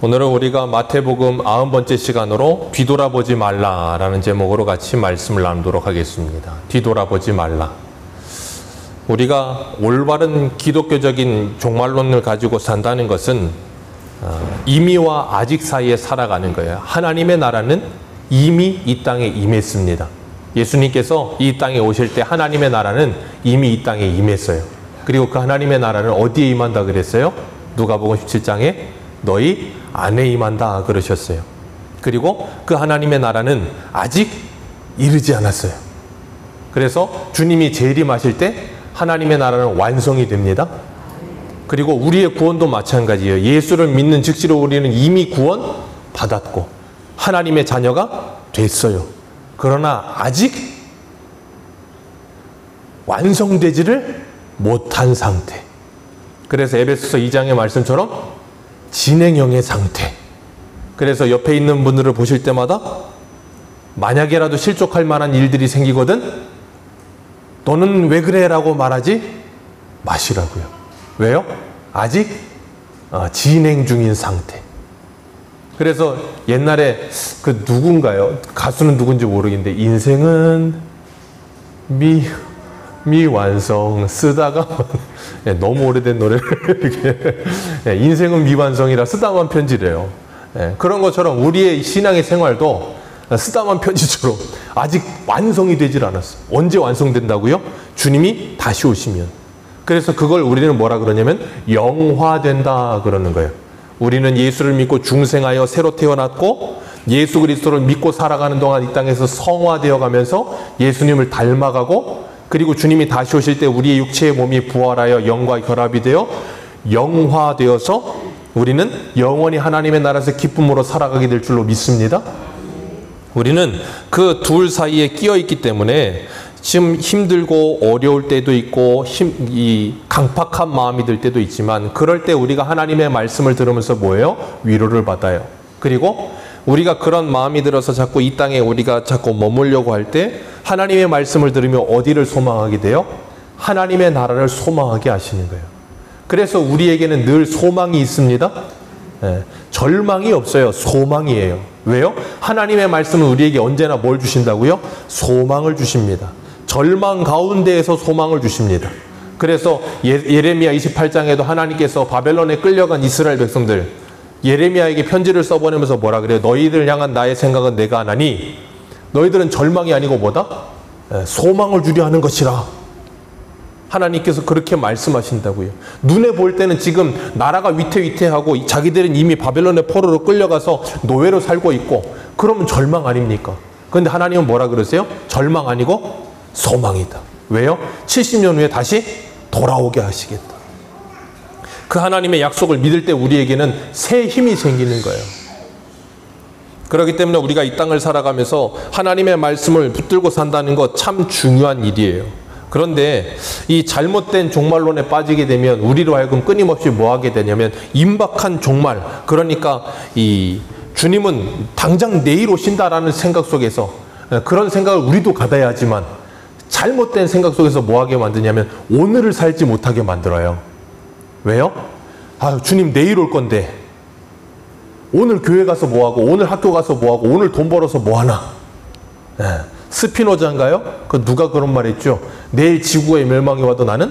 오늘은 우리가 마태복음 90번째 시간으로 뒤돌아보지 말라라는 제목으로 같이 말씀을 나누도록 하겠습니다. 뒤돌아보지 말라. 우리가 올바른 기독교적인 종말론을 가지고 산다는 것은 이미와 아직 사이에 살아가는 거예요. 하나님의 나라는 이미 이 땅에 임했습니다. 예수님께서 이 땅에 오실 때 하나님의 나라는 이미 이 땅에 임했어요. 그리고 그 하나님의 나라는 어디에 임한다 그랬어요? 누가복음 17장에 너희 안에 임한다 그러셨어요. 그리고 그 하나님의 나라는 아직 이르지 않았어요. 그래서 주님이 재림하실 때 하나님의 나라는 완성이 됩니다. 그리고 우리의 구원도 마찬가지예요. 예수를 믿는 즉시로 우리는 이미 구원 받았고 하나님의 자녀가 됐어요. 그러나 아직 완성되지를 못한 상태. 그래서 에베소서 2장의 말씀처럼 진행형의 상태. 그래서 옆에 있는 분들을 보실 때마다 만약에라도 실족할 만한 일들이 생기거든 너는 왜 그래? 라고 말하지 마시라고요. 왜요? 아직 진행 중인 상태. 그래서 옛날에 그 누군가요? 가수는 누군지 모르겠는데 인생은 미완성 쓰다가 너무 오래된 노래를 인생은 미완성이라 쓰다만 편지래요. 그런 것처럼 우리의 신앙의 생활도 쓰다만 편지처럼 아직 완성이 되질 않았어요. 언제 완성된다고요? 주님이 다시 오시면. 그래서 그걸 우리는 뭐라 그러냐면 영화된다 그러는 거예요. 우리는 예수를 믿고 중생하여 새로 태어났고 예수 그리스도를 믿고 살아가는 동안 이 땅에서 성화되어 가면서 예수님을 닮아가고 그리고 주님이 다시 오실 때 우리의 육체의 몸이 부활하여 영과 결합이 되어 영화되어서 우리는 영원히 하나님의 나라에서 기쁨으로 살아가게 될 줄로 믿습니다. 우리는 그 둘 사이에 끼어 있기 때문에 지금 힘들고 어려울 때도 있고 이 강팍한 마음이 들 때도 있지만 그럴 때 우리가 하나님의 말씀을 들으면서 뭐예요? 위로를 받아요. 그리고 우리가 그런 마음이 들어서 자꾸 이 땅에 우리가 자꾸 머물려고 할 때 하나님의 말씀을 들으며 어디를 소망하게 돼요? 하나님의 나라를 소망하게 하시는 거예요. 그래서 우리에게는 늘 소망이 있습니다. 절망이 없어요. 소망이에요. 왜요? 하나님의 말씀은 우리에게 언제나 뭘 주신다고요? 소망을 주십니다. 절망 가운데에서 소망을 주십니다. 그래서 예레미야 28장에도 하나님께서 바벨론에 끌려간 이스라엘 백성들 예레미야에게 편지를 써보내면서 뭐라 그래요? 너희들 향한 나의 생각은 내가 하나니 너희들은 절망이 아니고 뭐다? 소망을 주려 하는 것이라. 하나님께서 그렇게 말씀하신다고요. 눈에 볼 때는 지금 나라가 위태위태하고 자기들은 이미 바벨론의 포로로 끌려가서 노예로 살고 있고 그러면 절망 아닙니까? 그런데 하나님은 뭐라 그러세요? 절망 아니고 소망이다. 왜요? 70년 후에 다시 돌아오게 하시겠다. 그 하나님의 약속을 믿을 때 우리에게는 새 힘이 생기는 거예요. 그렇기 때문에 우리가 이 땅을 살아가면서 하나님의 말씀을 붙들고 산다는 것 참 중요한 일이에요. 그런데 이 잘못된 종말론에 빠지게 되면 우리로 하여금 끊임없이 뭐 하게 되냐면 임박한 종말, 그러니까 이 주님은 당장 내일 오신다라는 생각 속에서 그런 생각을 우리도 가져야 하지만 잘못된 생각 속에서 뭐 하게 만드냐면 오늘을 살지 못하게 만들어요. 왜요? 아, 주님 내일 올 건데 오늘 교회 가서 뭐하고 오늘 학교 가서 뭐하고 오늘 돈 벌어서 뭐하나. 스피노자인가요? 그 누가 그런 말 했죠? 내일 지구의 멸망이 와도 나는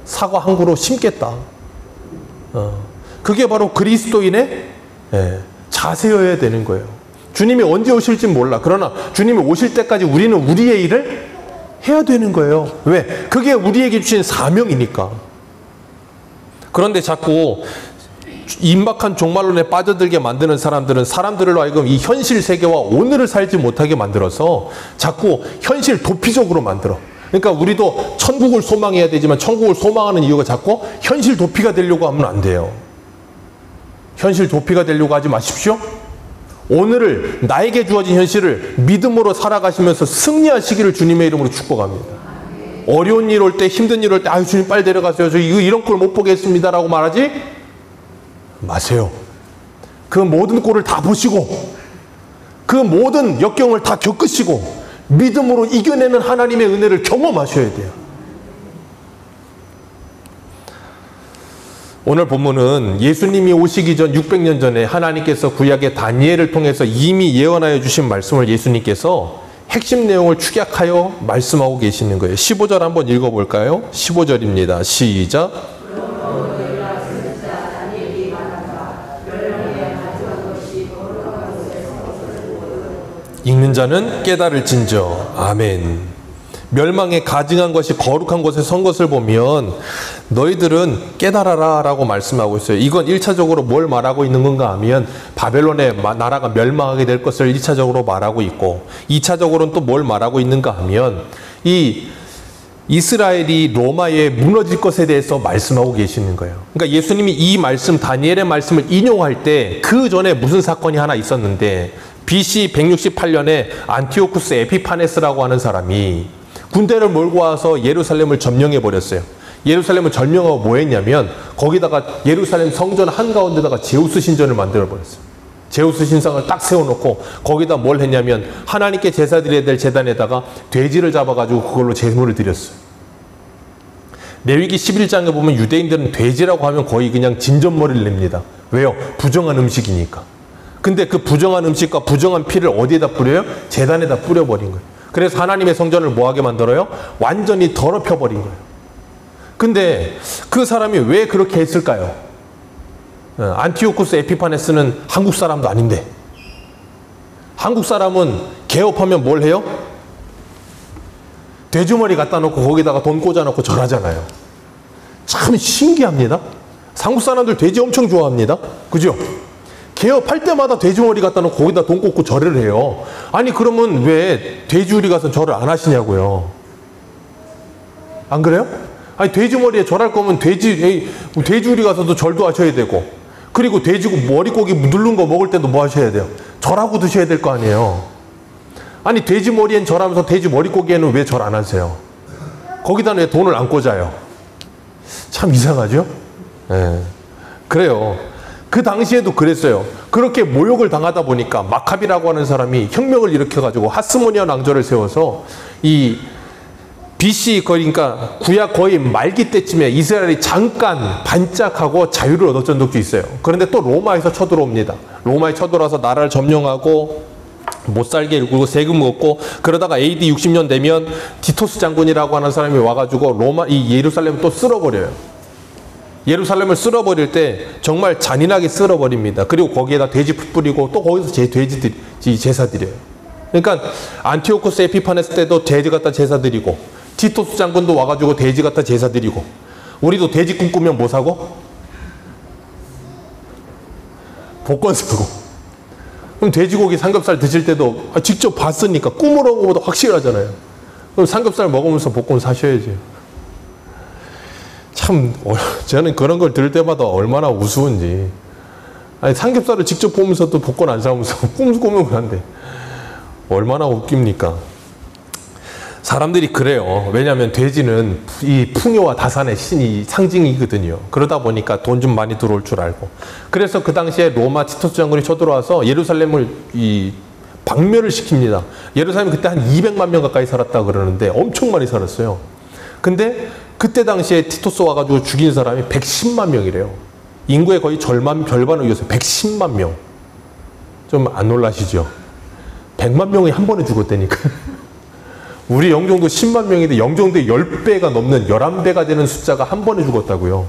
사과 한 그루 심겠다. 그게 바로 그리스도인의 자세여야 되는 거예요. 주님이 언제 오실지 몰라. 그러나 주님이 오실 때까지 우리는 우리의 일을 해야 되는 거예요. 왜? 그게 우리에게 주신 사명이니까. 그런데 자꾸 임박한 종말론에 빠져들게 만드는 사람들은 사람들로 하여금 이 현실 세계와 오늘을 살지 못하게 만들어서 자꾸 현실 도피적으로 만들어. 그러니까 우리도 천국을 소망해야 되지만 천국을 소망하는 이유가 자꾸 현실 도피가 되려고 하면 안 돼요. 현실 도피가 되려고 하지 마십시오. 오늘을 나에게 주어진 현실을 믿음으로 살아가시면서 승리하시기를 주님의 이름으로 축복합니다. 어려운 일 올 때 힘든 일 올 때 아유 주님 빨리 데려가세요. 저 이런 꼴 못 보겠습니다라고 말하지 마세요. 그 모든 꼴을 다 보시고 그 모든 역경을 다 겪으시고 믿음으로 이겨내는 하나님의 은혜를 경험하셔야 돼요. 오늘 본문은 예수님이 오시기 전 600년 전에 하나님께서 구약의 다니엘을 통해서 이미 예언하여 주신 말씀을 예수님께서 핵심 내용을 축약하여 말씀하고 계시는 거예요. 15절 한번 읽어볼까요? 15절입니다. 시작. 읽는 자는 깨달을진저. 아멘. 멸망에 가증한 것이 거룩한 곳에 선 것을 보면 너희들은 깨달아라 라고 말씀하고 있어요. 이건 1차적으로 뭘 말하고 있는 건가 하면 바벨론의 나라가 멸망하게 될 것을 1차적으로 말하고 있고, 2차적으로는 또 뭘 말하고 있는가 하면 이 이스라엘이 로마에 무너질 것에 대해서 말씀하고 계시는 거예요. 그러니까 예수님이 이 말씀, 다니엘의 말씀을 인용할 때 그 전에 무슨 사건이 하나 있었는데, BC 168년에 안티오쿠스 에피파네스라고 하는 사람이 군대를 몰고 와서 예루살렘을 점령해 버렸어요. 예루살렘을 점령하고 뭐 했냐면 거기다가 예루살렘 성전 한가운데다가 제우스 신전을 만들어 버렸어요. 제우스 신상을 딱 세워놓고 거기다 뭘 했냐면 하나님께 제사 드려야 될 제단에다가 돼지를 잡아가지고 그걸로 제물을 드렸어요. 레위기 11장에 보면 유대인들은 돼지라고 하면 거의 그냥 진전머리를 냅니다. 왜요? 부정한 음식이니까. 근데 그 부정한 음식과 부정한 피를 어디에다 뿌려요? 제단에다 뿌려버린 거예요. 그래서 하나님의 성전을 뭐하게 만들어요? 완전히 더럽혀버린 거예요. 근데 그 사람이 왜 그렇게 했을까요? 안티오쿠스 에피파네스는 한국 사람도 아닌데, 한국 사람은 개업하면 뭘 해요? 돼지머리 갖다 놓고 거기다가 돈 꽂아놓고 절하잖아요. 참 신기합니다. 한국 사람들 돼지 엄청 좋아합니다. 그죠? 개업할 때마다 돼지머리 갖다 놓고 거기다 돈 꽂고 절을 해요. 아니 그러면 왜 돼지우리 가서 절을 안 하시냐고요. 안 그래요? 아니 돼지머리에 절할 거면 돼지우리 가서도 절도 하셔야 되고, 그리고 돼지 머리고기 누른 거 먹을 때도 뭐 하셔야 돼요? 절하고 드셔야 될 거 아니에요. 아니 돼지머리엔 절하면서 돼지 머리고기에는 왜 절 안 하세요? 거기다 왜 돈을 안 꽂아요? 참 이상하죠? 네. 그래요. 그 당시에도 그랬어요. 그렇게 모욕을 당하다 보니까 마카비라고 하는 사람이 혁명을 일으켜가지고 하스모니아 왕조를 세워서 이 BC 그러니까 구약 거의 말기 때쯤에 이스라엘이 잠깐 반짝하고 자유를 얻었던 적도 있어요. 그런데 또 로마에서 쳐들어옵니다. 로마에 쳐들어와서 나라를 점령하고 못 살게 일구고 세금 걷고, 그러다가 AD 60년 되면 디토스 장군이라고 하는 사람이 와가지고 이 예루살렘을 또 쓸어버려요. 예루살렘을 쓸어버릴 때 정말 잔인하게 쓸어버립니다. 그리고 거기에다 돼지 풋 뿌리고 또 거기서 제사 드려요. 그러니까 안티오코스 에피파네스 때도 돼지 갖다 제사 드리고, 티토스 장군도 와가지고 돼지 갖다 제사 드리고, 우리도 돼지 꿈꾸면 뭐 사고? 복권 사고. 그럼 돼지고기 삼겹살 드실 때도 직접 봤으니까 꿈으로 온 것보다 확실하잖아요. 그럼 삼겹살 먹으면서 복권 사셔야죠. 참 저는 그런 걸 들을 때마다 얼마나 우스운지. 아니 삼겹살을 직접 보면서도 복권 안 사면서 꿈꾸면 한데 얼마나 웃깁니까? 사람들이 그래요. 왜냐하면 돼지는 이 풍요와 다산의 신이 상징이거든요. 그러다 보니까 돈 좀 많이 들어올 줄 알고. 그래서 그 당시에 로마 티토스 장군이 쳐들어와서 예루살렘을 박멸을 시킵니다. 예루살렘 그때 한 200만 명 가까이 살았다 그러는데 엄청 많이 살았어요. 근데 그때 당시에 티토스 와가지고 죽인 사람이 110만 명이래요. 인구의 거의 절반을 이겼어요. 110만 명. 좀 안 놀라시죠? 100만 명이 한 번에 죽었다니까. 우리 영종도 10만 명인데 영종도의 10배가 넘는 11배가 되는 숫자가 한 번에 죽었다고요.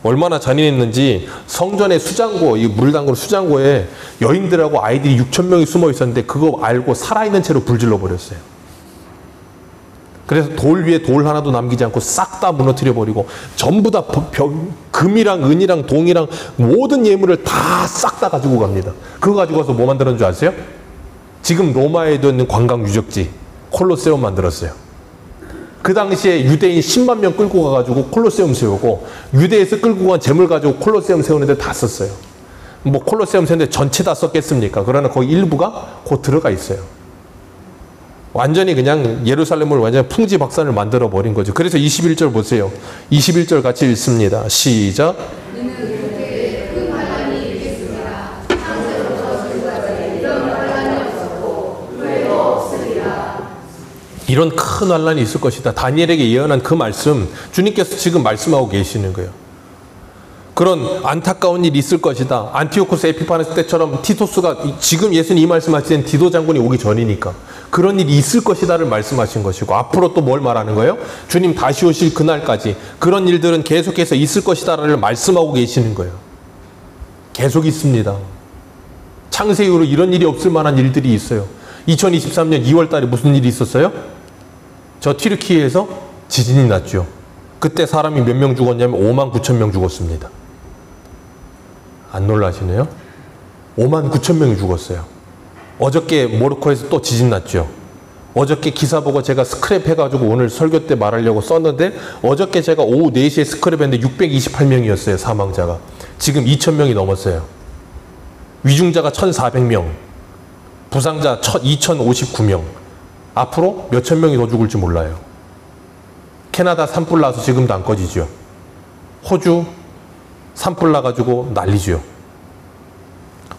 얼마나 잔인했는지 성전의 수장고, 이 물담글 수장고에 여인들하고 아이들이 6천 명이 숨어 있었는데 그거 알고 살아있는 채로 불질러 버렸어요. 그래서 돌 위에 돌 하나도 남기지 않고 싹 다 무너뜨려 버리고 전부 다 금이랑 은이랑 동이랑 모든 예물을 다 싹 다 가지고 갑니다. 그거 가지고 가서 뭐 만들었는 줄 아세요? 지금 로마에도 있는 관광 유적지 콜로세움 만들었어요. 그 당시에 유대인 10만 명 끌고 가가지고 콜로세움 세우고, 유대에서 끌고 간 재물 가지고 콜로세움 세우는데 다 썼어요. 뭐 콜로세움 세우는데 전체 다 썼겠습니까? 그러나 거기 일부가 곧 들어가 있어요. 완전히 그냥 예루살렘을 완전히 풍지박산을 만들어 버린 거죠. 그래서 21절 보세요. 21절 같이 읽습니다. 시작. 이런 큰 환란이 있을 것이다. 다니엘에게 예언한 그 말씀, 주님께서 지금 말씀하고 계시는 거예요. 그런 안타까운 일이 있을 것이다. 안티오코스 에피파네스 때처럼 티토스가 지금 예수님 이 말씀하신 디도 장군이 오기 전이니까 그런 일이 있을 것이다를 말씀하신 것이고, 앞으로 또 뭘 말하는 거예요? 주님 다시 오실 그날까지 그런 일들은 계속해서 있을 것이다를 말씀하고 계시는 거예요. 계속 있습니다. 창세 이후로 이런 일이 없을 만한 일들이 있어요. 2023년 2월 달에 무슨 일이 있었어요? 저 튀르키예에서 지진이 났죠. 그때 사람이 몇 명 죽었냐면 5만 9천 명 죽었습니다. 안 놀라시네요? 5만 9천 명이 죽었어요. 어저께 모로코에서 또 지진 났죠. 어저께 기사 보고 제가 스크랩 해가지고 오늘 설교 때 말하려고 썼는데, 어저께 제가 오후 4시에 스크랩 했는데 628명이었어요, 사망자가. 지금 2,000명이 넘었어요. 위중자가 1,400명, 부상자 2,059명. 앞으로 몇천 명이 더 죽을지 몰라요. 캐나다 산불 나서 지금도 안 꺼지죠. 호주 산불 나가지고 난리죠.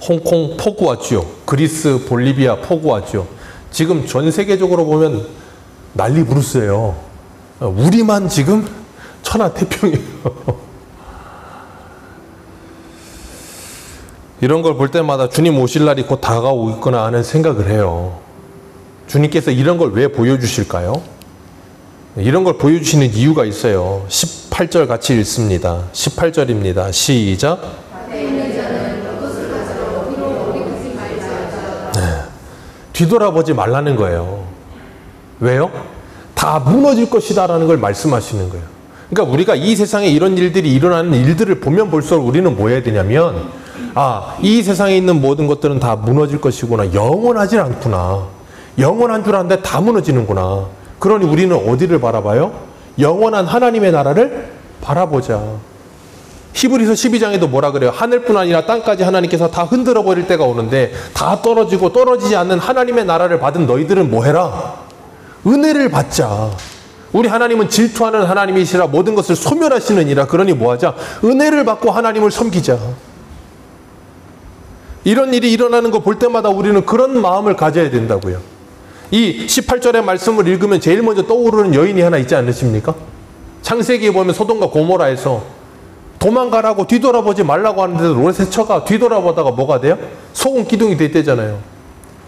홍콩 폭우 왔죠. 그리스, 볼리비아 폭우 왔죠. 지금 전 세계적으로 보면 난리 부르스예요. 우리만 지금 천하태평이에요. 이런 걸 볼 때마다 주님 오실 날이 곧 다가오고 있구나 하는 생각을 해요. 주님께서 이런 걸 왜 보여주실까요? 이런 걸 보여주시는 이유가 있어요. 18절 같이 읽습니다. 18절입니다. 시작. 네. 뒤돌아보지 말라는 거예요. 왜요? 다 무너질 것이다 라는 걸 말씀하시는 거예요. 그러니까 우리가 이 세상에 이런 일들이 일어나는 일들을 보면 볼수록 우리는 뭐 해야 되냐면, 이 세상에 있는 모든 것들은 다 무너질 것이구나. 영원하지 않구나. 영원한 줄 아는데 다 무너지는구나. 그러니 우리는 어디를 바라봐요? 영원한 하나님의 나라를 바라보자. 히브리서 12장에도 뭐라 그래요? 하늘뿐 아니라 땅까지 하나님께서 다 흔들어 버릴 때가 오는데, 다 떨어지고 떨어지지 않는 하나님의 나라를 받은 너희들은 뭐 해라? 은혜를 받자. 우리 하나님은 질투하는 하나님이시라 모든 것을 소멸하시느니라. 그러니 뭐 하자? 은혜를 받고 하나님을 섬기자. 이런 일이 일어나는 거 볼 때마다 우리는 그런 마음을 가져야 된다고요. 이 18절의 말씀을 읽으면 제일 먼저 떠오르는 여인이 하나 있지 않으십니까? 창세기에 보면 소돔과 고모라에서 도망가라고 뒤돌아보지 말라고 하는데도 롯의 뒤돌아보다가 뭐가 돼요? 소금 기둥이 됐대잖아요.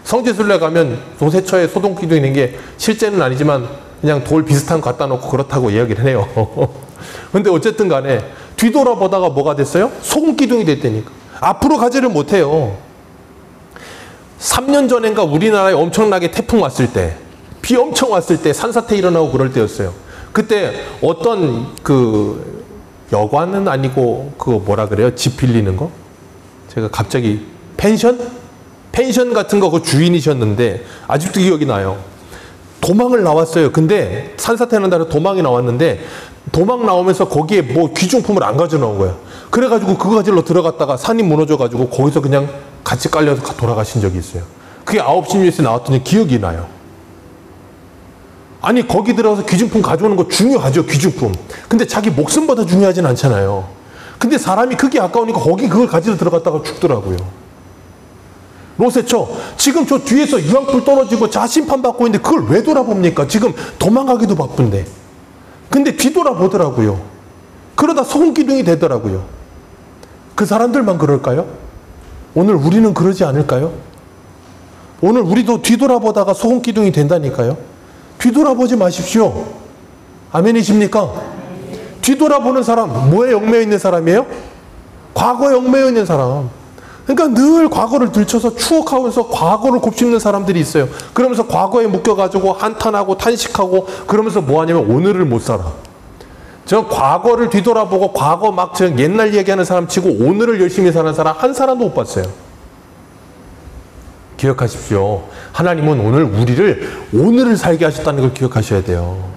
성지순례 가면 롯의 소금 기둥이 된 게 실제는 아니지만 그냥 돌 비슷한 거 갖다 놓고 그렇다고 이야기를 해요. 근데 어쨌든 간에 뒤돌아보다가 뭐가 됐어요? 소금 기둥이 됐다니까. 앞으로 가지를 못해요. 3년 전인가 우리나라에 엄청나게 태풍 왔을 때, 비 엄청 왔을 때 산사태 일어나고 그럴 때였어요. 그때 어떤 그 여관은 아니고 그거 뭐라 그래요? 집 빌리는 거? 제가 갑자기 펜션 같은 거 그 주인이셨는데 아직도 기억이 나요. 도망을 나왔어요. 근데 산사태 난다고 도망이 나왔는데, 도망 나오면서 거기에 뭐 귀중품을 안 가져 나온 거예요. 그래가지고 그거 가지러 들어갔다가 산이 무너져가지고 거기서 그냥 같이 깔려서 돌아가신 적이 있어요. 그게 9시 뉴스에 나왔더니 기억이 나요. 아니 거기 들어가서 귀중품 가져오는 거 중요하죠. 귀중품. 근데 자기 목숨보다 중요하진 않잖아요. 근데 사람이 그게 아까우니까 거기 그걸 가지러 들어갔다가 죽더라고요. 롯의 지금 저 뒤에서 유황불 떨어지고 자심판 받고 있는데 그걸 왜 돌아봅니까? 지금 도망가기도 바쁜데. 근데 뒤돌아보더라고요. 그러다 소금기둥이 되더라고요. 그 사람들만 그럴까요? 오늘 우리는 그러지 않을까요? 오늘 우리도 뒤돌아보다가 소금기둥이 된다니까요. 뒤돌아보지 마십시오. 아멘이십니까? 뒤돌아보는 사람, 뭐에 얽매여 있는 사람이에요? 과거에 얽매여 있는 사람. 그러니까 늘 과거를 들춰서 추억하면서 과거를 곱씹는 사람들이 있어요. 그러면서 과거에 묶여가지고 한탄하고 탄식하고 그러면서 뭐 하냐면 오늘을 못 살아. 저 과거를 뒤돌아보고 과거 막 저 옛날 얘기하는 사람 치고 오늘을 열심히 사는 사람 한 사람도 못 봤어요. 기억하십시오. 하나님은 오늘 우리를 오늘을 살게 하셨다는 걸 기억하셔야 돼요.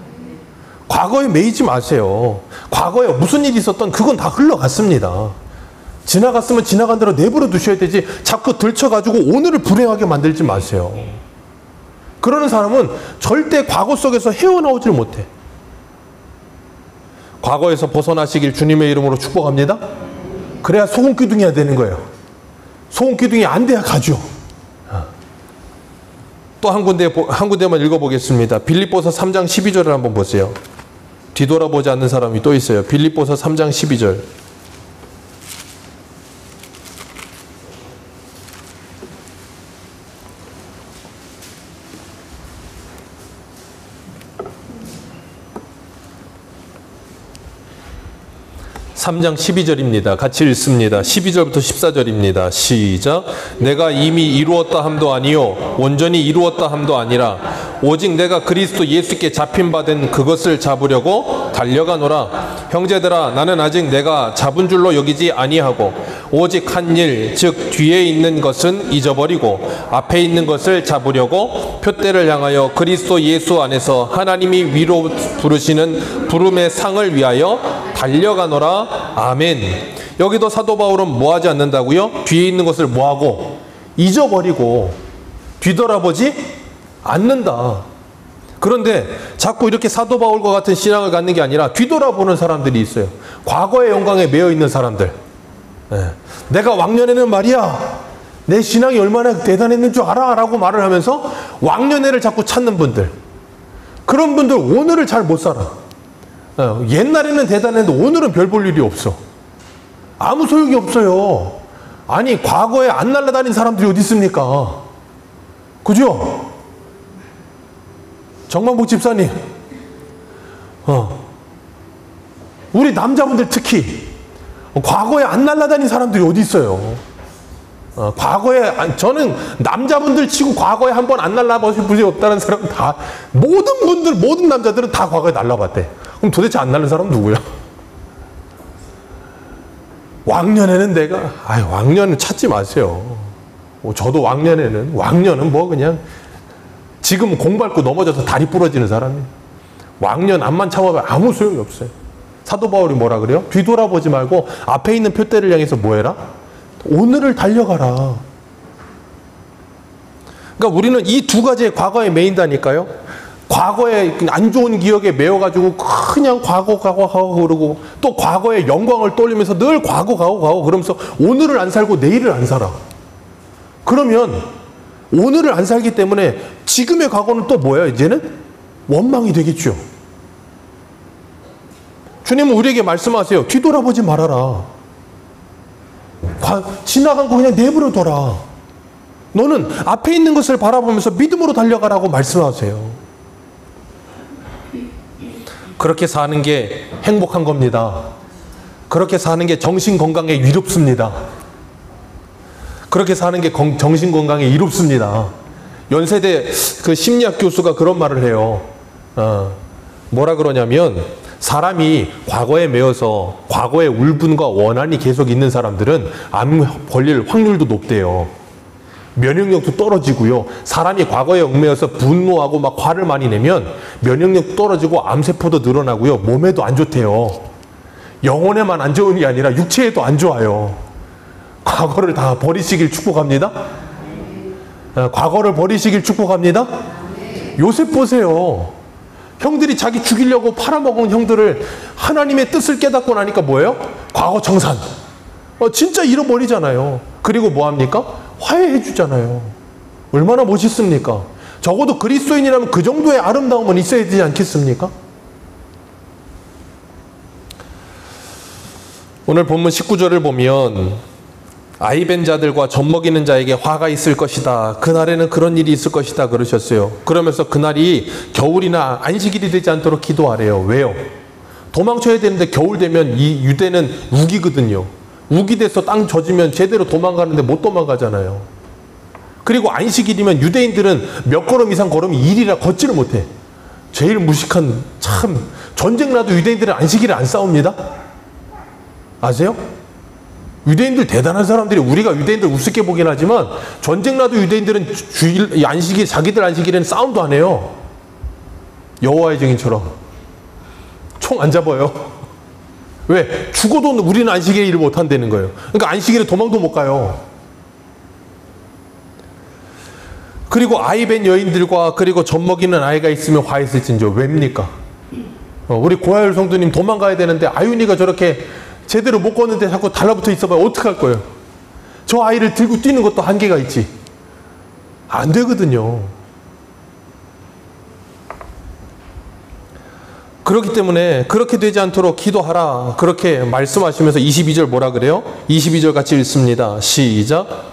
과거에 매이지 마세요. 과거에 무슨 일이 있었던 그건 다 흘러갔습니다. 지나갔으면 지나간 대로 내버려 두셔야 되지 자꾸 들쳐가지고 오늘을 불행하게 만들지 마세요. 그러는 사람은 절대 과거 속에서 헤어나오질 못해. 과거에서 벗어나시길 주님의 이름으로 축복합니다. 그래야 소금기둥이야 되는 거예요. 소금기둥이 안 돼야 가죠. 또 한 군데만 읽어보겠습니다. 빌립보서 3장 12절을 한번 보세요. 뒤돌아보지 않는 사람이 또 있어요. 빌립보서 3장 12절. 삼장 12절입니다. 같이 읽습니다. 12절부터 14절입니다. 시작. 내가 이미 이루었다 함도 아니요 온전히 이루었다 함도 아니라 오직 내가 그리스도 예수께 잡힌 바 된 그것을 잡으려고 달려가노라. 형제들아, 나는 아직 내가 잡은 줄로 여기지 아니하고 오직 한 일, 즉 뒤에 있는 것은 잊어버리고 앞에 있는 것을 잡으려고 표대를 향하여 그리스도 예수 안에서 하나님이 위로 부르시는 부름의 상을 위하여 달려가노라. 아멘. 여기도 사도 바울은 뭐하지 않는다고요? 뒤에 있는 것을 뭐하고? 잊어버리고 뒤돌아보지 않는다. 그런데 자꾸 이렇게 사도 바울과 같은 신앙을 갖는 게 아니라 뒤돌아보는 사람들이 있어요. 과거의 영광에 매여 있는 사람들. 내가 왕년에는 말이야, 내 신앙이 얼마나 대단했는 줄 알아? 라고 말을 하면서 왕년에를 자꾸 찾는 분들. 그런 분들 오늘을 잘 못 살아. 옛날에는 대단했는데 오늘은 별 볼 일이 없어. 아무 소용이 없어요. 아니, 과거에 안 날아다닌 사람들이 어디 있습니까? 그죠? 정만복 집사님, 우리 남자분들 특히 과거에 안 날아다닌 사람들이 어디 있어요? 과거에, 저는 남자분들 치고 과거에 한 번 안 날아보신 분이 없다는 사람은 다, 모든 남자들은 다 과거에 날아봤대. 그럼 도대체 안 날는 사람은 누구야? 왕년에는 왕년은 찾지 마세요. 저도 왕년은 뭐 그냥, 지금 공 밟고 넘어져서 다리 부러지는 사람이에요. 왕년 암만 참아봐야 아무 소용이 없어요. 사도 바울이 뭐라 그래요? 뒤돌아보지 말고 앞에 있는 표대를 향해서 뭐 해라? 오늘을 달려가라. 그러니까 우리는 이 두 가지의 과거에 매인다니까요. 과거에 안 좋은 기억에 매여가지고 그냥 과거 그러고, 또 과거의 영광을 떠올리면서 늘 과거 그러면서 오늘을 안 살고 내일을 안 살아. 그러면 오늘을 안 살기 때문에 지금의 과거는 또 뭐야? 이제는 원망이 되겠죠. 주님은 우리에게 말씀하세요. 뒤돌아보지 말아라. 지나간 거 그냥 내버려둬라. 너는 앞에 있는 것을 바라보면서 믿음으로 달려가라고 말씀하세요. 그렇게 사는 게 행복한 겁니다. 그렇게 사는 게 정신 건강에 이롭습니다. 그렇게 사는 게 정신 건강에 이롭습니다. 연세대 그 심리학 교수가 그런 말을 해요. 뭐라 그러냐면, 사람이 과거에 매여서 과거의 울분과 원한이 계속 있는 사람들은 암 걸릴 확률도 높대요. 면역력도 떨어지고요. 사람이 과거에 얽매여서 분노하고 막 화를 많이 내면 면역력 떨어지고 암세포도 늘어나고요. 몸에도 안 좋대요. 영혼에만 안 좋은 게 아니라 육체에도 안 좋아요. 과거를 다 버리시길 축복합니다. 과거를 버리시길 축복합니다. 요셉 보세요. 형들이 자기 죽이려고 팔아먹은 형들을 하나님의 뜻을 깨닫고 나니까 뭐예요? 과거 정산. 진짜 잃어버리잖아요. 그리고 뭐합니까? 화해해 주잖아요. 얼마나 멋있습니까? 적어도 그리스도인이라면 그 정도의 아름다움은 있어야 되지 않겠습니까? 오늘 본문 19절을 보면, 아이벤 자들과 젖먹이는 자에게 화가 있을 것이다. 그날에는 그런 일이 있을 것이다 그러셨어요. 그러면서 그날이 겨울이나 안식일이 되지 않도록 기도하래요. 왜요? 도망쳐야 되는데 겨울 되면 이 유대는 우기거든요. 우기 돼서 땅 젖으면 제대로 도망가는데 못 도망가잖아요. 그리고 안식일이면 유대인들은 몇 걸음 이상 걸으면 일이라 걷지를 못해. 제일 무식한, 참, 전쟁 나도 유대인들은 안식일을 안 싸웁니다. 아세요? 유대인들 대단한 사람들이, 우리가 유대인들 우습게 보긴 하지만 전쟁 나도 유대인들은 주일 안식일, 자기들 안식일에는 싸움도 안 해요. 여호와의 증인처럼 총 안 잡아요. 왜? 죽어도 우리는 안식일에 일을 못 한다는 거예요. 그러니까 안식일에 도망도 못 가요. 그리고 아이벤 여인들과 그리고 젖먹이는 아이가 있으면 화했을진저. 왜입니까? 우리 고아율 성도님 도망가야 되는데 아윤이가 저렇게 제대로 못 걷는데 자꾸 달라붙어 있어봐야 어떡할 거예요? 저 아이를 들고 뛰는 것도 한계가 있지. 안 되거든요. 그렇기 때문에 그렇게 되지 않도록 기도하라. 그렇게 말씀하시면서 22절 뭐라 그래요? 22절 같이 읽습니다. 시작.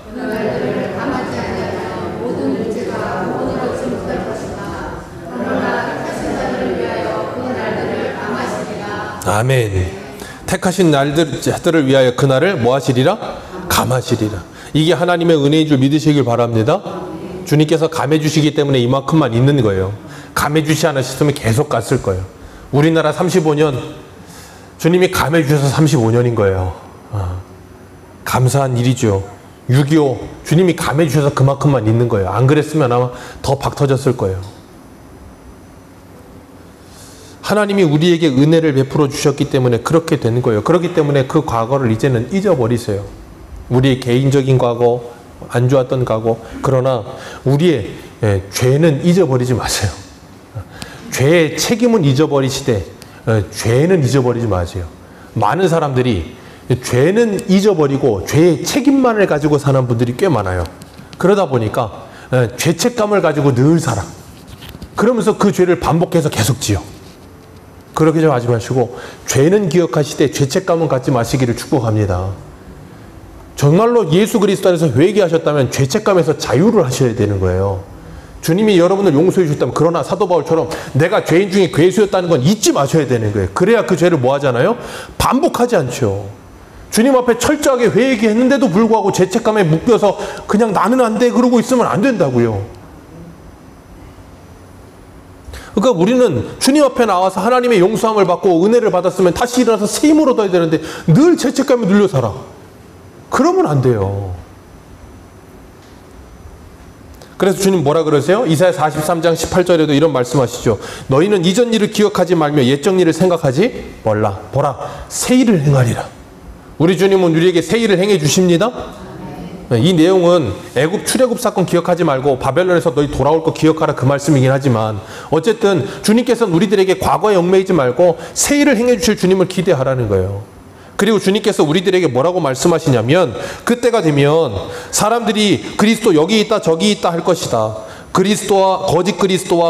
아멘. 택하신 날들을 위하여 그날을 뭐 하시리라? 감하시리라. 이게 하나님의 은혜인 줄 믿으시길 바랍니다. 주님께서 감해 주시기 때문에 이만큼만 있는 거예요. 감해 주시 않으셨으면 계속 갔을 거예요. 우리나라 35년 주님이 감해 주셔서 35년인 거예요. 감사한 일이죠. 6.25 주님이 감해 주셔서 그만큼만 있는 거예요. 안 그랬으면 아마 더 박 터졌을 거예요. 하나님이 우리에게 은혜를 베풀어 주셨기 때문에 그렇게 된 거예요. 그렇기 때문에 그 과거를 이제는 잊어버리세요. 우리의 개인적인 과거, 안 좋았던 과거. 그러나 우리의 죄는 잊어버리지 마세요. 죄의 책임은 잊어버리시되 죄는 잊어버리지 마세요. 많은 사람들이 죄는 잊어버리고 죄의 책임만을 가지고 사는 분들이 꽤 많아요. 그러다 보니까 죄책감을 가지고 늘 살아. 그러면서 그 죄를 반복해서 계속 지어. 그렇게 좀 하지 마시고 죄는 기억하시되 죄책감은 갖지 마시기를 축복합니다. 정말로 예수 그리스도 안에서 회개하셨다면 죄책감에서 자유를 하셔야 되는 거예요. 주님이 여러분을 용서해 주셨다면, 그러나 사도 바울처럼 내가 죄인 중에 괴수였다는 건 잊지 마셔야 되는 거예요. 그래야 그 죄를 뭐 하잖아요? 반복하지 않죠. 주님 앞에 철저하게 회개했는데도 불구하고 죄책감에 묶여서 그냥 나는 안 돼 그러고 있으면 안 된다고요. 그러니까 우리는 주님 앞에 나와서 하나님의 용서함을 받고 은혜를 받았으면 다시 일어나서 새 힘을 얻어야 되는데 늘 죄책감에 눌려 살아. 그러면 안 돼요. 그래서 주님 뭐라 그러세요? 이사야 43장 18절에도 이런 말씀하시죠. 너희는 이전 일을 기억하지 말며 옛적 일을 생각하지 말라. 보라, 새 일을 행하리라. 우리 주님은 우리에게 새 일을 행해 주십니다. 이 내용은 애굽 출애굽 사건 기억하지 말고 바벨론에서 너희 돌아올 거 기억하라 그 말씀이긴 하지만, 어쨌든 주님께서는 우리들에게 과거에 얽매이지 말고 새 일을 행해 주실 주님을 기대하라는 거예요. 그리고 주님께서 우리들에게 뭐라고 말씀하시냐면, 그때가 되면 사람들이 그리스도 여기 있다 저기 있다 할 것이다. 그리스도와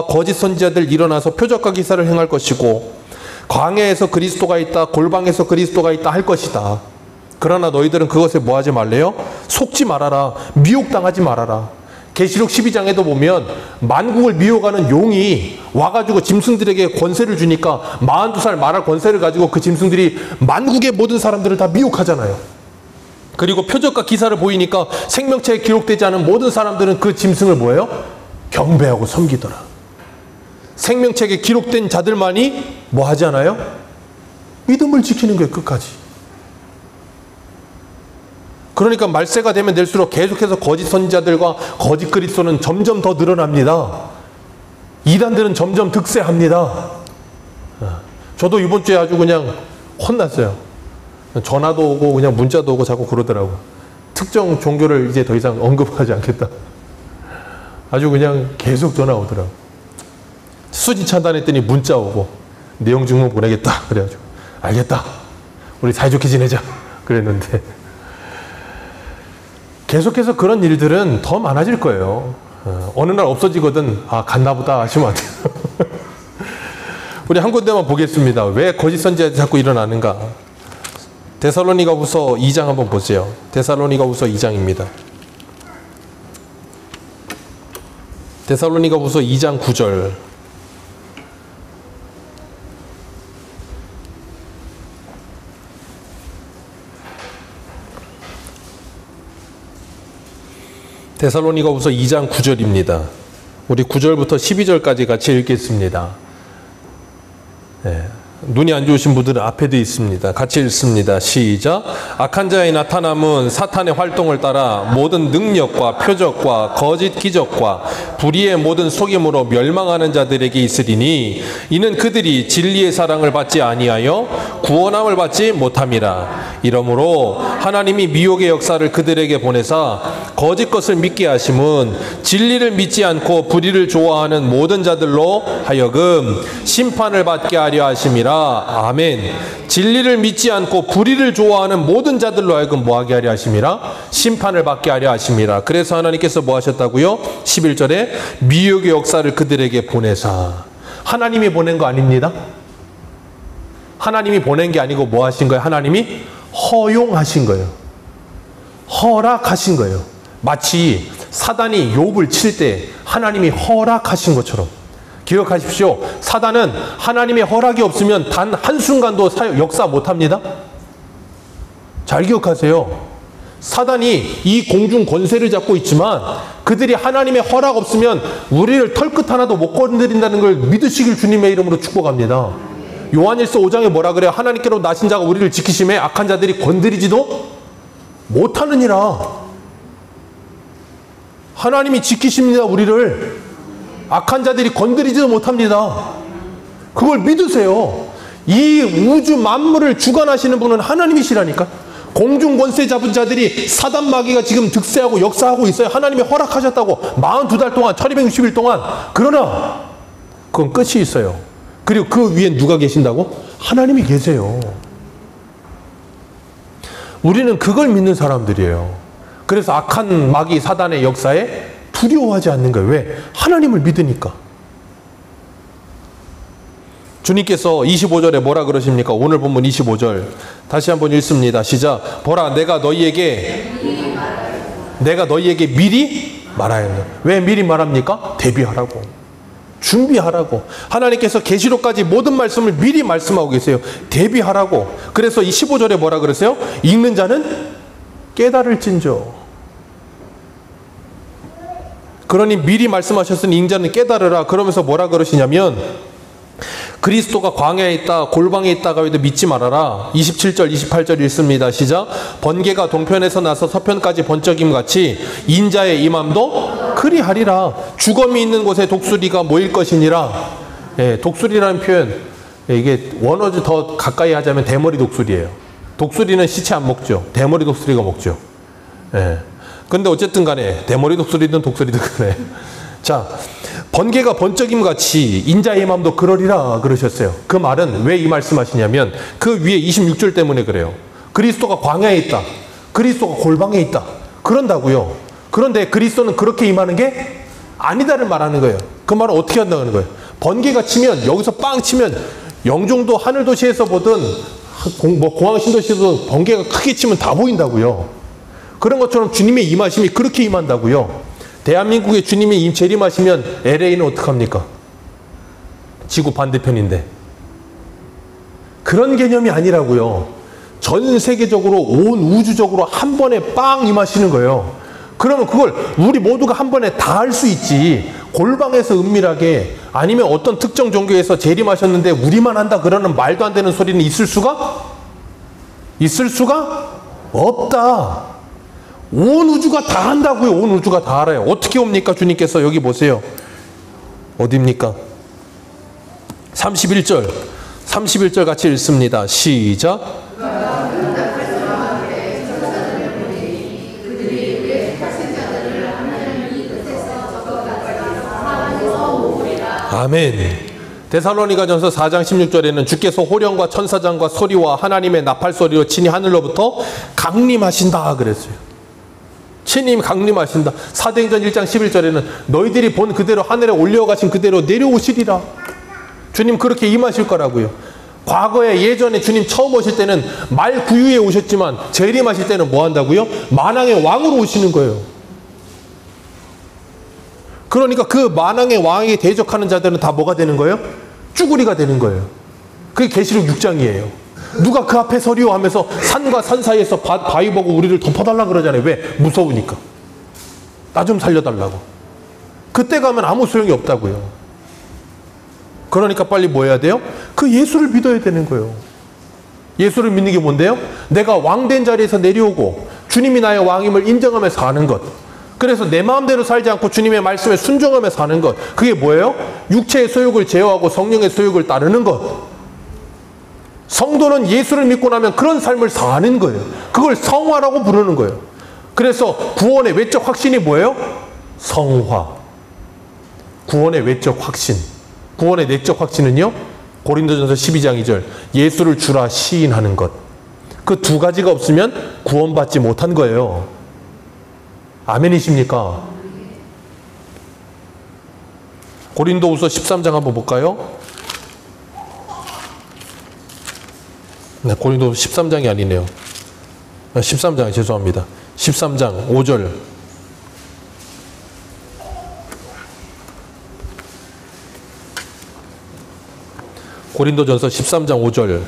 거짓 선지자들 일어나서 표적과 기사를 행할 것이고, 광야에서 그리스도가 있다, 골방에서 그리스도가 있다 할 것이다. 그러나 너희들은 그것에 뭐 하지 말래요? 속지 말아라. 미혹당하지 말아라. 계시록 12장에도 보면 만국을 미혹하는 용이 와가지고 짐승들에게 권세를 주니까 42살 말할 권세를 가지고 그 짐승들이 만국의 모든 사람들을 다 미혹하잖아요. 그리고 표적과 기사를 보이니까 생명체에 기록되지 않은 모든 사람들은 그 짐승을 뭐예요? 경배하고 섬기더라. 생명체에 기록된 자들만이 뭐 하지 않아요? 믿음을 지키는 거예요, 끝까지. 그러니까 말세가 되면 될수록 계속해서 거짓 선지자들과 거짓 그리스도는 점점 더 늘어납니다. 이단들은 점점 득세합니다. 저도 이번 주에 아주 그냥 혼났어요. 전화도 오고 그냥 문자도 오고 자꾸 그러더라고. 특정 종교를 이제 더 이상 언급하지 않겠다. 아주 그냥 계속 전화 오더라고. 수지 차단했더니 문자 오고 내용 증명 보내겠다. 그래가지고 알겠다. 우리 사이좋게 지내자. 그랬는데 계속해서 그런 일들은 더 많아질 거예요. 어느 날 없어지거든. 아, 갔나보다 하시면 안 돼요. 우리 한 군데만 보겠습니다. 왜 거짓 선지자들이 자꾸 일어나는가? 데살로니가후서 2장 한번 보세요. 데살로니가후서 2장입니다. 데살로니가후서 2장 9절. 데살로니가후서 2장 9절입니다. 우리 9절부터 12절까지 같이 읽겠습니다. 네. 눈이 안 좋으신 분들은 앞에도 있습니다. 같이 읽습니다. 시작. 악한 자의 나타남은 사탄의 활동을 따라 모든 능력과 표적과 거짓 기적과 불의의 모든 속임으로 멸망하는 자들에게 있으리니, 이는 그들이 진리의 사랑을 받지 아니하여 구원함을 받지 못함이라. 이러므로 하나님이 미혹의 역사를 그들에게 보내사 거짓 것을 믿게 하심은 진리를 믿지 않고 불의를 좋아하는 모든 자들로 하여금 심판을 받게 하려 하심이라. 아멘. 진리를 믿지 않고 불의를 좋아하는 모든 자들로 하여금 뭐하게 하려 하심이라? 심판을 받게 하려 하심이라. 그래서 하나님께서 뭐 하셨다고요? 11절에 미혹의 역사를 그들에게 보내사. 하나님이 보낸 거 아닙니다. 하나님이 보낸 게 아니고 뭐 하신 거예요? 하나님이 허용하신 거예요. 허락하신 거예요. 마치 사단이 욥을 칠 때 하나님이 허락하신 것처럼. 기억하십시오. 사단은 하나님의 허락이 없으면 단 한순간도 역사 못합니다. 잘 기억하세요. 사단이 이 공중 권세를 잡고 있지만 그들이 하나님의 허락 없으면 우리를 털끝 하나도 못 건드린다는 걸 믿으시길 주님의 이름으로 축복합니다. 요한일서 5장에 뭐라 그래요? 하나님께로 나신 자가 우리를 지키심에 악한 자들이 건드리지도 못하느니라. 하나님이 지키십니다. 우리를 악한 자들이 건드리지도 못합니다. 그걸 믿으세요. 이 우주 만물을 주관하시는 분은 하나님이시라니까. 공중 권세 잡은 자들이 사단 마귀가 지금 득세하고 역사하고 있어요. 하나님이 허락하셨다고 42달 동안 1260일 동안. 그러나 그건 끝이 있어요. 그리고 그 위에 누가 계신다고? 하나님이 계세요. 우리는 그걸 믿는 사람들이에요. 그래서 악한 마귀 사단의 역사에 두려워하지 않는 거예요. 왜? 하나님을 믿으니까. 주님께서 25절에 뭐라 그러십니까? 오늘 본문 25절 다시 한번 읽습니다. 시작. 보라 내가 너희에게 미리 말하였노라. 왜 미리 말합니까? 대비하라고. 준비하라고. 하나님께서 계시록까지 모든 말씀을 미리 말씀하고 계세요. 대비하라고. 그래서 이 15절에 뭐라 그러세요? 읽는 자는 깨달을진저. 그러니 미리 말씀하셨으니 읽자는 깨달으라. 그러면서 뭐라 그러시냐면 그리스도가 광야에 있다 골방에 있다가 해도 믿지 말아라. 27절 28절 읽습니다. 시작. 번개가 동편에서 나서 서편까지 번쩍임 같이 인자의 임함도 그리하리라. 주검이 있는 곳에 독수리가 모일 것이니라. 예, 독수리라는 표현, 이게 원어를 더 가까이 하자면 대머리 독수리예요. 독수리는 시체 안 먹죠. 대머리 독수리가 먹죠. 예. 근데 어쨌든 간에 대머리 독수리든 독수리든 간에 자, 번개가 번쩍임 같이 인자의 마음도 그러리라 그러셨어요. 그 말은 왜 이 말씀하시냐면 그 위에 26절 때문에 그래요. 그리스도가 광야에 있다. 그리스도가 골방에 있다. 그런다고요. 그런데 그리스도는 그렇게 임하는 게 아니다를 말하는 거예요. 그 말은 어떻게 한다는 거예요? 번개가 치면 여기서 빵 치면 영종도 하늘도시에서 보든 공항 신도시에서 번개가 크게 치면 다 보인다고요. 그런 것처럼 주님의 임하심이 그렇게 임한다고요. 대한민국에 주님이 재림하시면 LA는 어떡합니까? 지구 반대편인데. 그런 개념이 아니라고요. 전 세계적으로 온 우주적으로 한 번에 빵 임하시는 거예요. 그러면 그걸 우리 모두가 한 번에 다 할 수 있지. 골방에서 은밀하게 아니면 어떤 특정 종교에서 재림하셨는데 우리만 한다 그러는 말도 안 되는 소리는 있을 수가 없다. 온 우주가 다 한다고요. 온 우주가 다 알아요. 어떻게 옵니까? 주님께서 여기 보세요. 어디입니까? 31절 같이 읽습니다. 시작. 아멘. 데살로니가전서 4장 16절에는 주께서 호령과 천사장과 소리와 하나님의 나팔 소리로 친히 하늘로부터 강림하신다 그랬어요. 친히 강림하신다. 사도행전 1장 11절에는 너희들이 본 그대로 하늘에 올려가신 그대로 내려오시리라. 주님 그렇게 임하실 거라고요. 과거에 예전에 주님 처음 오실 때는 말 구유에 오셨지만 재림하실 때는 뭐 한다고요? 만왕의 왕으로 오시는 거예요. 그러니까 그 만왕의 왕에게 대적하는 자들은 다 뭐가 되는 거예요? 쭈구리가 되는 거예요. 그게 계시록 6장이에요. 누가 그 앞에 서리오 하면서 산과 산 사이에서 바위 보고 우리를 덮어달라 그러잖아요. 왜? 무서우니까. 나 좀 살려달라고. 그때 가면 아무 소용이 없다고요. 그러니까 빨리 뭐 해야 돼요? 그 예수를 믿어야 되는 거예요. 예수를 믿는 게 뭔데요? 내가 왕된 자리에서 내려오고 주님이 나의 왕임을 인정하며 사는 것. 그래서 내 마음대로 살지 않고 주님의 말씀에 순종하며 사는 것. 그게 뭐예요? 육체의 소욕을 제어하고 성령의 소욕을 따르는 것. 성도는 예수를 믿고 나면 그런 삶을 사는 거예요. 그걸 성화라고 부르는 거예요. 그래서 구원의 외적 확신이 뭐예요? 성화. 구원의 외적 확신. 구원의 내적 확신은요? 고린도전서 12장 2절 예수를 주라 시인하는 것. 그 두 가지가 없으면 구원받지 못한 거예요. 아멘이십니까? 고린도후서 13장 한번 볼까요? 네, 고린도 13장이 아니네요. 13장 죄송합니다. 13장 5절. 고린도전서 13장 5절.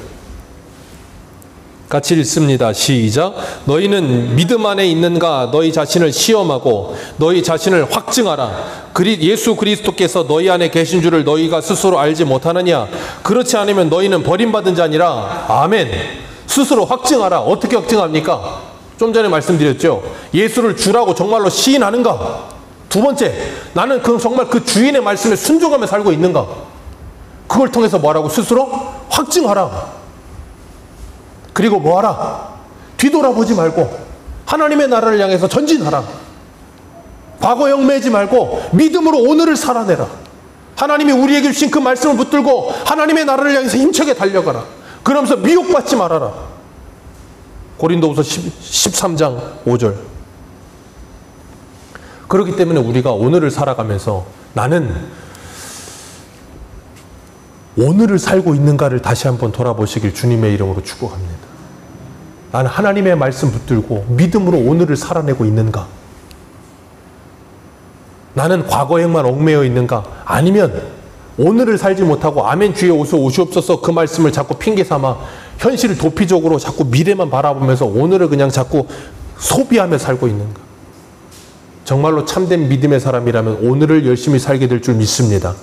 같이 읽습니다. 시작. 너희는 믿음 안에 있는가 너희 자신을 시험하고 너희 자신을 확증하라. 예수 그리스도께서 너희 안에 계신 줄을 너희가 스스로 알지 못하느냐. 그렇지 않으면 너희는 버림받은 자니라. 아멘. 스스로 확증하라. 어떻게 확증합니까? 좀 전에 말씀드렸죠. 예수를 주라고 정말로 시인하는가. 두 번째, 나는 정말 그 주인의 말씀에 순종하며 살고 있는가. 그걸 통해서 뭐하라고? 스스로 확증하라. 그리고 뭐하라? 뒤돌아보지 말고 하나님의 나라를 향해서 전진하라. 과거에 얽매이지 말고 믿음으로 오늘을 살아내라. 하나님이 우리에게 주신 그 말씀을 붙들고 하나님의 나라를 향해서 힘차게 달려가라. 그러면서 미혹받지 말아라. 고린도후서 13장 5절. 그렇기 때문에 우리가 오늘을 살아가면서 나는 오늘을 살고 있는가를 다시 한번 돌아보시길 주님의 이름으로 축복합니다. 나는 하나님의 말씀 붙들고 믿음으로 오늘을 살아내고 있는가? 나는 과거에만 얽매여 있는가? 아니면 오늘을 살지 못하고 아멘 주의 오시옵소서 그 말씀을 자꾸 핑계 삼아 현실을 도피적으로 자꾸 미래만 바라보면서 오늘을 그냥 자꾸 소비하며 살고 있는가? 정말로 참된 믿음의 사람이라면 오늘을 열심히 살게 될 줄 믿습니다.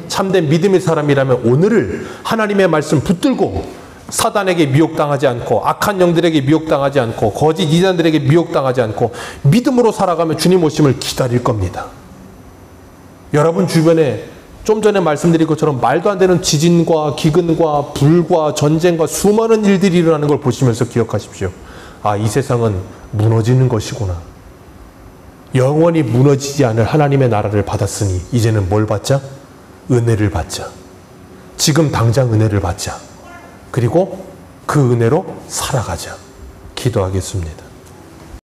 참된 믿음의 사람이라면 오늘을 하나님의 말씀 붙들고 사단에게 미혹당하지 않고 악한 영들에게 미혹당하지 않고 거짓 이단들에게 미혹당하지 않고 믿음으로 살아가며 주님 오심을 기다릴 겁니다. 여러분 주변에 좀 전에 말씀드린 것처럼 말도 안 되는 지진과 기근과 불과 전쟁과 수많은 일들이 일어나는 걸 보시면서 기억하십시오. 아, 이 세상은 무너지는 것이구나. 영원히 무너지지 않을 하나님의 나라를 받았으니 이제는 뭘 받자? 은혜를 받자. 지금 당장 은혜를 받자. 그리고 그 은혜로 살아가자. 기도하겠습니다.